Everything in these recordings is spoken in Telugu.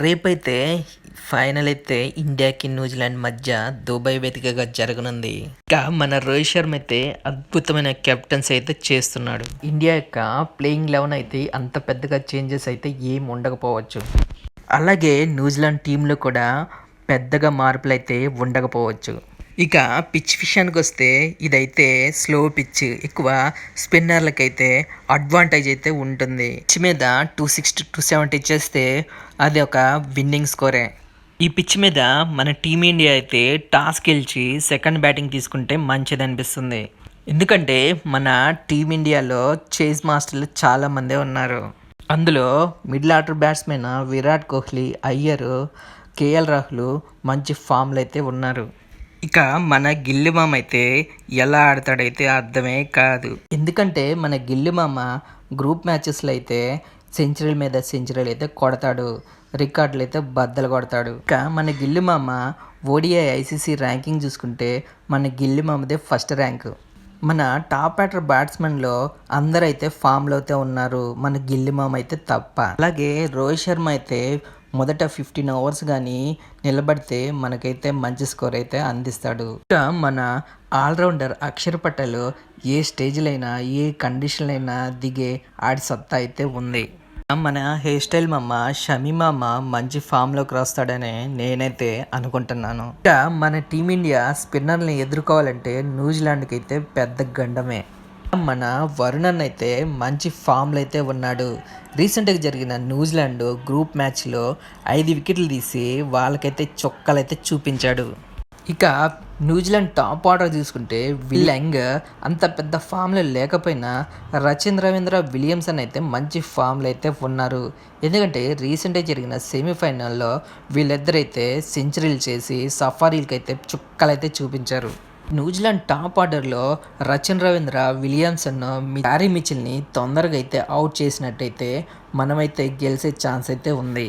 రేపైతే ఫైనల్ అయితే ఇండియాకి న్యూజిలాండ్ మధ్య దుబాయ్ వేదికగా జరగనుంది. ఇంకా మన రోహిత్ శర్మ అయితే అద్భుతమైన కెప్టెన్స్ అయితే చేస్తున్నాడు. ఇండియా యొక్క ప్లేయింగ్ 11 అయితే అంత పెద్దగా చేంజెస్ అయితే ఏం ఉండకపోవచ్చు. అలాగే న్యూజిలాండ్ టీంలో కూడా పెద్దగా మార్పులు అయితే ఉండకపోవచ్చు. ఇక పిచ్ విషయానికి వస్తే ఇదైతే స్లో పిచ్, ఎక్కువ స్పిన్నర్లకైతే అడ్వాంటేజ్ అయితే ఉంటుంది. పిచ్ మీద 260 270 చేస్తే అది ఒక విన్నింగ్ స్కోరే. ఈ పిచ్ మీద మన టీమిండియా అయితే టాస్ గెలిచి సెకండ్ బ్యాటింగ్ తీసుకుంటే మంచిది అనిపిస్తుంది. ఎందుకంటే మన టీమిండియాలో చేజ్ మాస్టర్లు చాలామందే ఉన్నారు. అందులో middle order batsmen Virat Kohli, Iyer, KL Rahul మంచి ఫామ్లో అయితే ఉన్నారు. ఇక మన గిల్లి మామ అయితే ఎలా ఆడతాడైతే అర్థమే కాదు. ఎందుకంటే మన గిల్లి మామ గ్రూప్ మ్యాచెస్లో అయితే సెంచరీల మీద సెంచరీలు అయితే కొడతాడు, రికార్డులు అయితే బద్దలు కొడతాడు. ఇక మన గిల్లి మామ ఓడిఐ ఐసీసీ ర్యాంకింగ్ చూసుకుంటే మన గిల్లి మామదే ఫస్ట్ ర్యాంకు. మన టాప్ ఆర్డర్ బ్యాట్స్మెన్లో అందరైతే ఫామ్లో అయితే ఉన్నారు, మన గిల్లి మామ అయితే తప్ప. అలాగే రోహిత్ శర్మ అయితే మొదట 15 ఓవర్స్ కానీ నిలబడితే మనకైతే మంచి స్కోర్ అయితే అందిస్తాడు. ఇంకా మన ఆల్రౌండర్ అక్షర్ పటేల్ ఏ స్టేజ్లో అయినా ఏ కండిషన్లో అయినా దిగే ఆడి సత్తా అయితే ఉంది. మన హెయిర్ స్టైల్ మామ షమీ మామ మంచి ఫామ్లోకి వస్తాడని నేనైతే అనుకుంటున్నాను. ఇంకా మన టీమిండియా స్పిన్నర్ని ఎదుర్కోవాలంటే న్యూజిలాండ్కి అయితే పెద్ద గండమే. మన వరుణన్ అయితే మంచి ఫామ్లో అయితే ఉన్నాడు. రీసెంట్గా జరిగిన న్యూజిలాండ్ గ్రూప్ మ్యాచ్లో 5 వికెట్లు తీసి వాళ్ళకైతే చొక్కాలు అయితే చూపించాడు. ఇక న్యూజిలాండ్ టాప్ ఆర్డర్ చూసుకుంటే విల్లింగ్ అంత పెద్ద ఫామ్లో లేకపోయినా రవీంద్ర విలియమ్సన్ అయితే మంచి ఫామ్లో అయితే ఉన్నారు. ఎందుకంటే రీసెంట్గా జరిగిన సెమీఫైనల్లో వీళ్ళిద్దరైతే సెంచరీలు చేసి సఫారీలకి అయితే చుక్కలైతే చూపించారు. న్యూజిలాండ్ టాప్ ఆర్డర్లో రవీంద్ర విలియమ్సన్, హ్యారీ మిచెల్ని తొందరగా అయితే అవుట్ చేసినట్టయితే మనమైతే గెలిచే ఛాన్స్ అయితే ఉంది.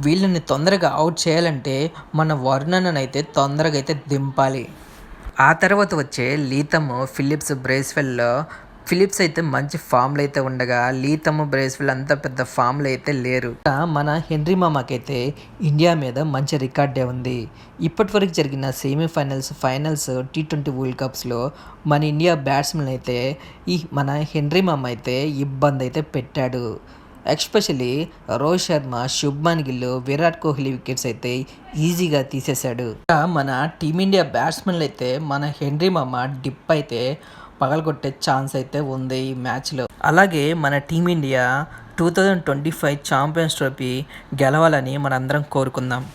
వీళ్ళని తొందరగా అవుట్ చేయాలంటే మన వరుణన్ అయితే తొందరగా అయితే దింపాలి. ఆ తర్వాత వచ్చే లీతమ్, ఫిలిప్స్ అయితే మంచి ఫామ్లో అయితే ఉండగా లీతమ్, బ్రేస్వెల్ అంత పెద్ద ఫామ్లో అయితే లేరు. మన హెన్రీ మామాకైతే ఇండియా మీద మంచి రికార్డే ఉంది. ఇప్పటివరకు జరిగిన సెమీఫైనల్స్, ఫైనల్స్, T20 వరల్డ్ కప్స్లో మన ఇండియా బ్యాట్స్మెన్ అయితే మన హెన్రీ మామ అయితే ఇబ్బంది అయితే పెట్టాడు. ఎస్పెషలీ రోహిత్ శర్మ, శుభ్మన్ గిల్, విరాట్ కోహ్లీ వికెట్స్ అయితే ఈజీగా తీసేశాడు. మన టీమిండియా బ్యాట్స్మెన్లు అయితే మన హెన్రీ మామ డిప్ అయితే పగలగొట్టే ఛాన్స్ అయితే ఉంది ఈ మ్యాచ్లో. అలాగే మన టీమిండియా 2025 ఛాంపియన్స్ ట్రోఫీ గెలవాలని మనందరం కోరుకుందాం.